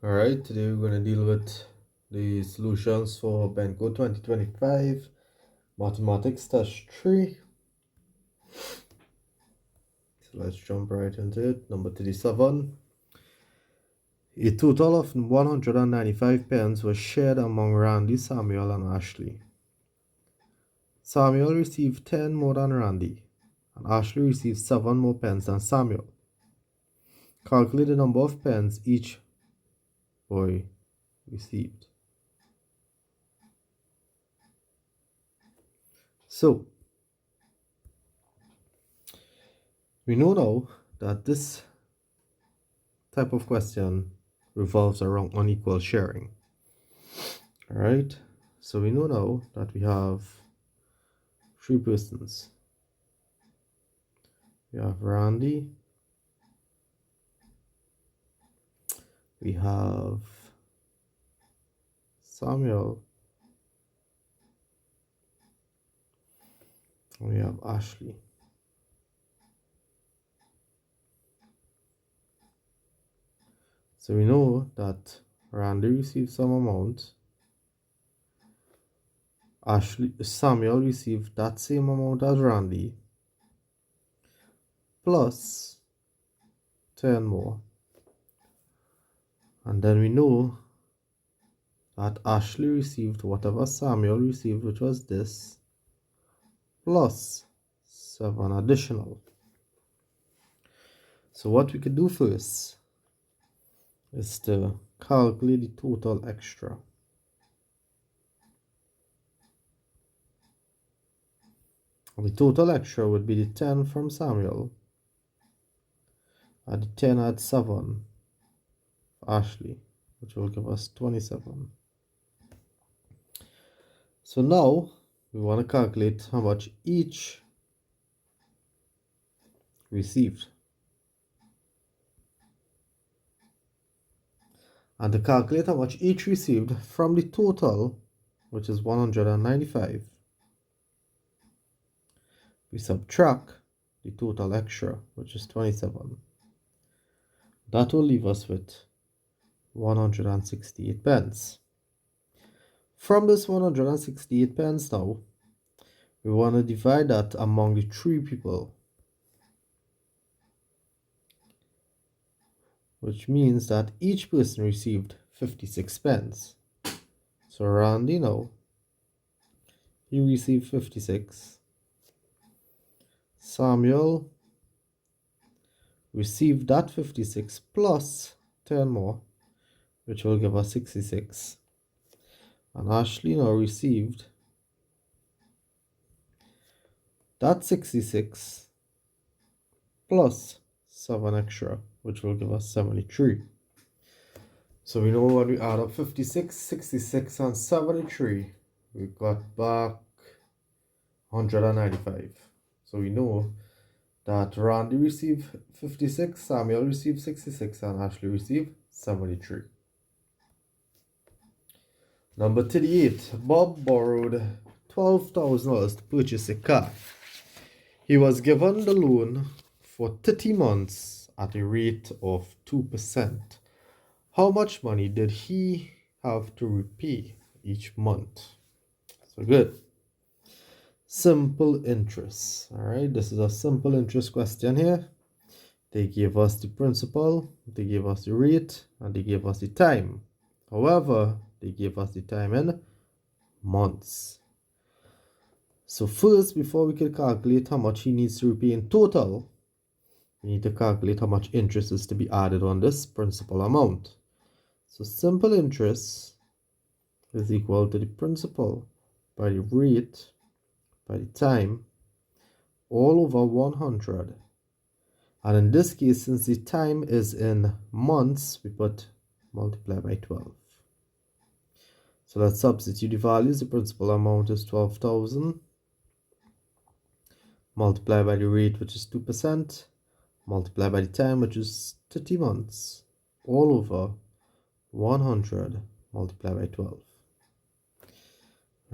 Alright, today we're going to deal with the solutions for Benco 2025 Mathematics Test 3. So let's jump right into it. Number 37. A total of 195 pence was shared among Randy, Samuel, and Ashley. Samuel received 10 more than Randy, and Ashley received 7 more pence than Samuel. Calculate the number of pence each boy received. So, we know now that this type of question revolves around unequal sharing. All right, so we know now that we have 3 persons. We have Randy, we have Samuel, and we have Ashley. So we know that Randy received some amount, Samuel received that same amount as Randy, plus 10 more. And then we know that Ashley received whatever Samuel received, which was this, plus 7 additional. So what we could do first is to calculate the total extra. And the total extra would be the 10 from Samuel and the 10 add 7 for Ashley, which will give us 27. So now we want to calculate how much each received. And to calculate how much each received from the total, which is 195, we subtract the total extra, which is 27. That will leave us with 168 pence. From this 168 pence now, we want to divide that among the 3 people, which means that each person received 56 pence. So Randy now, he received 56. Samuel received that 56 plus 10 more, which will give us 66. And Ashley now received that 66 plus 7 extra, which will give us 73. So we know when we add up 56, 66, and 73, we got back 195. So we know that Randy received 56, Samuel received 66, and Ashley received 73. Number 38. Bob borrowed $12,000 to purchase a car. He was given the loan for 30 months at a rate of 2%. How much money did he have to repay each month? So good. Simple interest. All right, this is a simple interest question here. They gave us the principal, they gave us the rate, and they gave us the time. However, they gave us the time in months. So first, before we can calculate how much he needs to repay in total, we need to calculate how much interest is to be added on this principal amount. So simple interest is equal to the principal by the rate by the time all over 100. And in this case, since the time is in months, we put multiply by 12. So let's substitute the values. The principal amount is 12,000. Multiply by the rate, which is 2%. Multiply by the time, which is 30 months. All over 100 multiply by 12.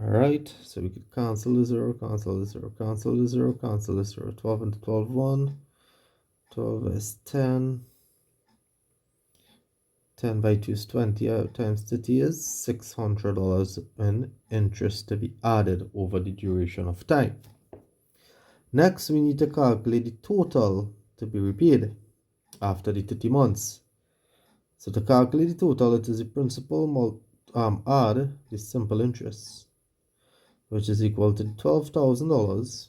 Alright, so we could cancel the 0, cancel the 0, cancel the 0, cancel the 0. 12 into 12, 1. 12 is 10. 10 by 2 is 20 times 30 is $600 in interest to be added over the duration of time. Next, we need to calculate the total to be repaid after the 30 months. So to calculate the total, it is the principal add the simple interest, which is equal to $12,000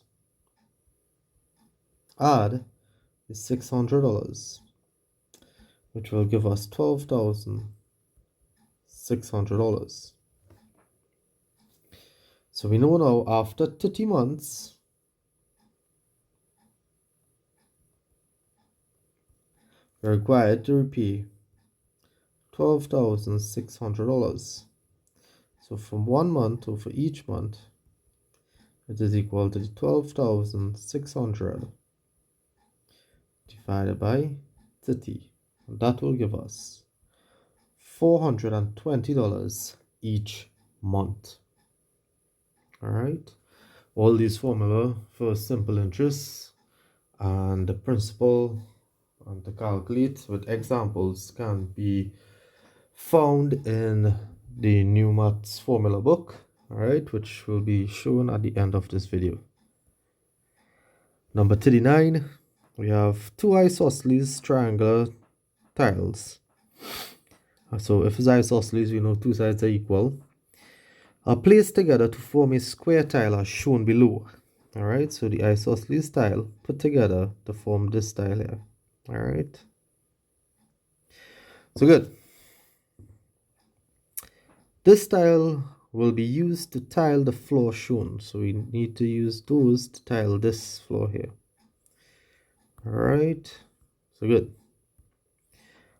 add the $600, which will give us $12,600. So we know now after 30 months, we're required to repay $12,600. So from 1 month over each month, it is equal to 12,600 divided by 30. And that will give us $420 each month. All right. All these formula for simple interest and the principal and to calculate with examples can be found in the new maths formula book, all right, which will be shown at the end of this video. Number 39, we have two isosceles triangular tiles. So if it's isosceles, we know two sides are equal, are placed together to form a square tile as shown below. All right, so the isosceles tile put together to form this tile here. All right, so good. This tile will be used to tile the floor shown, so we need to use those to tile this floor here. All right, so good.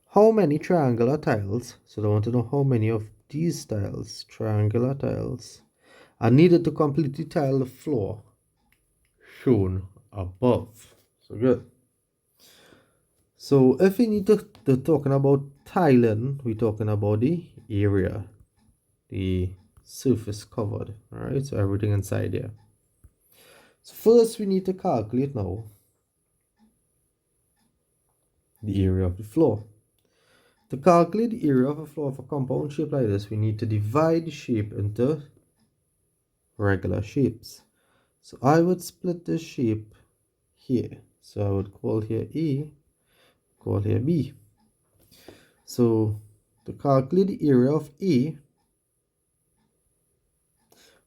How many triangular tiles, so I want to know how many of these tiles, triangular tiles, are needed to completely tile the floor shown above. So good. So if we need to talking about tiling, we're talking about the area, the surface covered. All right, so everything inside there. So first we need to calculate now the area of the floor. To calculate the area of a floor of a compound shape like this, we need to divide the shape into regular shapes. So I would split this shape here. So I would call here A, call here B. So to calculate the area of A,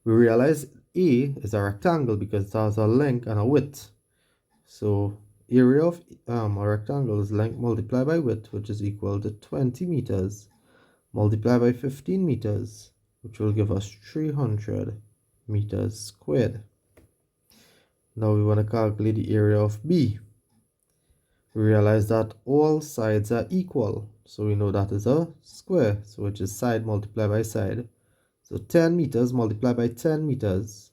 we realize A is a rectangle because it has a length and a width. So area of a rectangle is length multiplied by width, which is equal to 20 meters multiplied by 15 meters, which will give us 300 meters squared. Now we want to calculate the area of B. We realize that all sides are equal, so we know that is a square, so which is side multiplied by side. So 10 meters multiplied by 10 meters,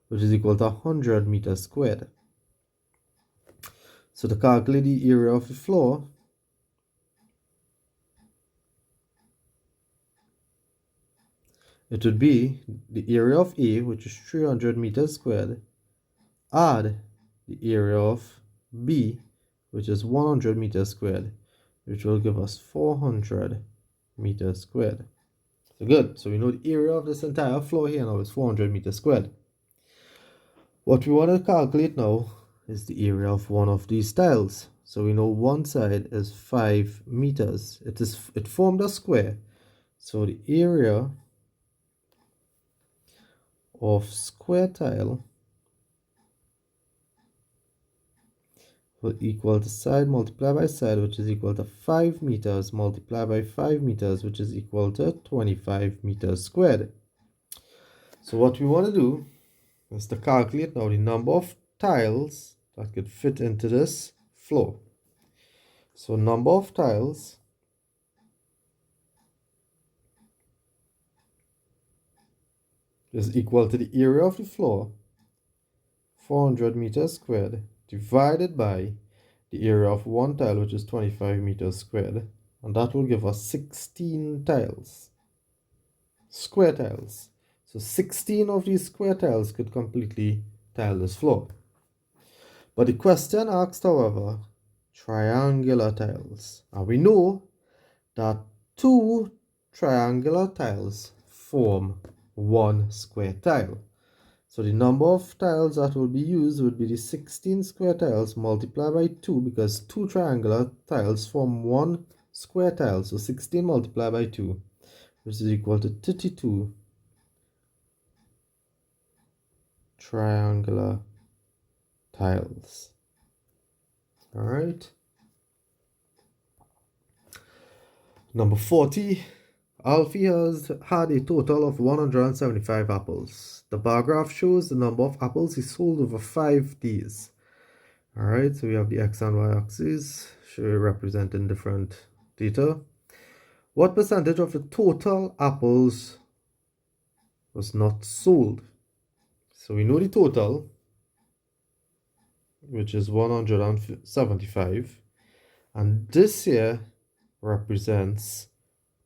which is equal to 100 meters squared. So to calculate the area of the floor, it would be the area of A, which is 300 meters squared, add the area of B, which is 100 meters squared, which will give us 400 meters squared. So good. So we know the area of this entire floor here now is 400 meters squared. What we want to calculate now is the area of one of these tiles. So we know one side is 5 meters. It formed a square. So the area of square tile will equal to side multiplied by side, which is equal to 5 meters multiplied by 5 meters, which is equal to 25 meters squared. So what we want to do is to calculate now the number of tiles that could fit into this floor. So number of tiles is equal to the area of the floor, 400 meters squared, divided by the area of one tile, which is 25 meters squared, and that will give us 16 tiles, square tiles. So 16 of these square tiles could completely tile this floor. But the question asked, however, triangular tiles. And we know that two triangular tiles form one square tile. So the number of tiles that will be used would be the 16 square tiles multiplied by 2, because two triangular tiles form one square tile. So 16 multiplied by 2, which is equal to 32 triangular tiles. All right. Number 40. Alfie has had a total of 175 apples. The bar graph shows the number of apples he sold over 5 days. Alright, so we have the x and y axes representing different data. What percentage of the total apples was not sold? So we know the total, which is 175, and this here represents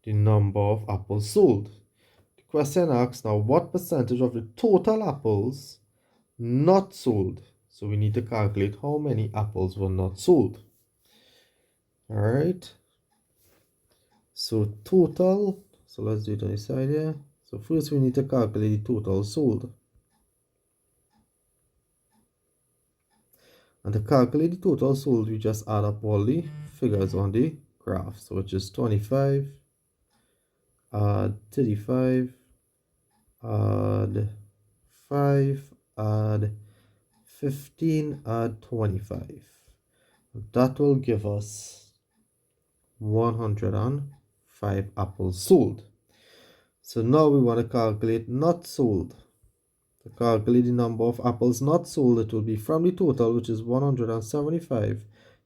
the number of apples sold. The question asks now, what percentage of the total apples not sold? So we need to calculate how many apples were not sold. All right. So total, so let's do it on the side here. So first we need to calculate the total sold. And to calculate the total sold, we just add up all the figures on the graph. So which is 25, add 35, add 5, add 15, add 25. That will give us 105 apples sold. So now we want to calculate not sold. To calculate the number of apples not sold, it will be from the total, which is 175,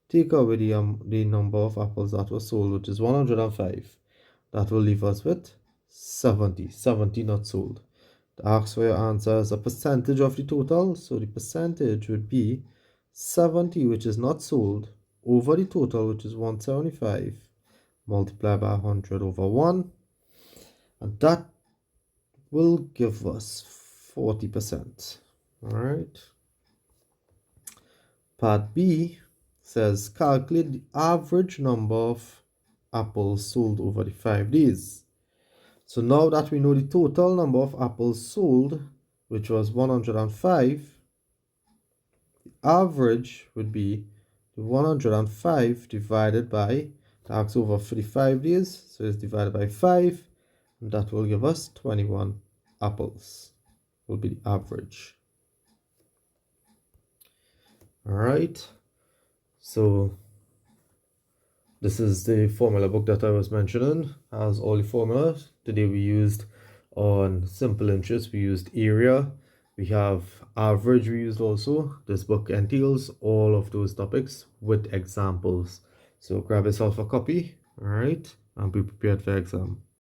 take away the number of apples that were sold, which is 105. That will leave us with 70 not sold. To ask for your answer as a percentage of the total, so the percentage would be 70, which is not sold, over the total, which is 175, multiplied by 100 over 1, and that will give us 40%. All right. Part B says calculate the average number of apples sold over the 5 days. So now that we know the total number of apples sold, which was 105, the average would be 105 divided by, tax over 45 days, so it's divided by 5, and that will give us 21 apples. Will be the average. All right, so this is the formula book that I was mentioning, has all the formulas. Today we used on simple interest, we used area, we have average, we used also. This book entails all of those topics with examples. So grab yourself a copy, all right, and be prepared for exam.